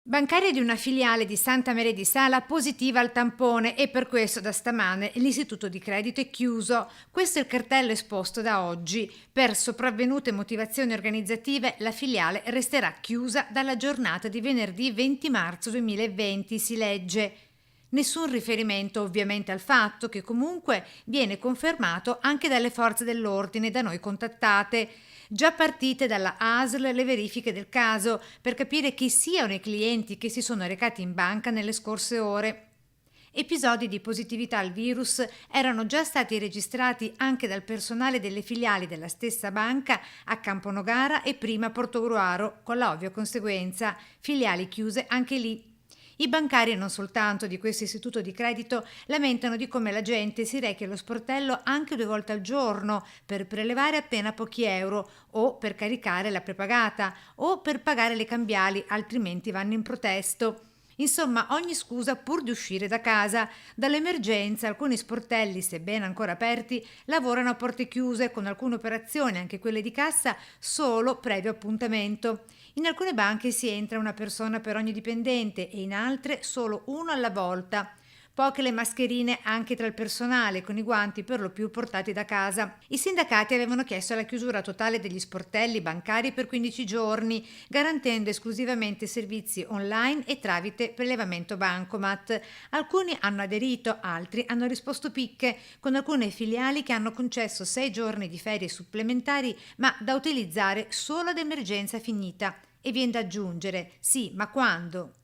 Bancaria di una filiale di Santa Maria di Sala positiva al tampone e per questo da stamane l'istituto di credito è chiuso. Questo è il cartello esposto da oggi. Per sopravvenute motivazioni organizzative la filiale resterà chiusa dalla giornata di venerdì 20 marzo 2020, si legge. Nessun riferimento ovviamente al fatto che comunque viene confermato anche dalle forze dell'ordine da noi contattate. Già partite dalla ASL le verifiche del caso per capire chi siano i clienti che si sono recati in banca nelle scorse ore. Episodi di positività al virus erano già stati registrati anche dal personale delle filiali della stessa banca a Camponogara e prima a Portogruaro, con la ovvia conseguenza, filiali chiuse anche lì. I bancari, non soltanto di questo istituto di credito, lamentano di come la gente si rechi allo sportello anche 2 volte al giorno per prelevare appena pochi euro o per caricare la prepagata o per pagare le cambiali, altrimenti vanno in protesto. Insomma, ogni scusa pur di uscire da casa. Dall'emergenza alcuni sportelli, sebbene ancora aperti, lavorano a porte chiuse con alcune operazioni, anche quelle di cassa, solo previo appuntamento. In alcune banche si entra una persona per ogni dipendente e in altre solo uno alla volta. Poche le mascherine anche tra il personale, con i guanti per lo più portati da casa. I sindacati avevano chiesto la chiusura totale degli sportelli bancari per 15 giorni, garantendo esclusivamente servizi online e tramite prelevamento bancomat. Alcuni hanno aderito, altri hanno risposto picche, con alcune filiali che hanno concesso 6 giorni di ferie supplementari, ma da utilizzare solo ad emergenza finita. E viene da aggiungere, sì, ma quando?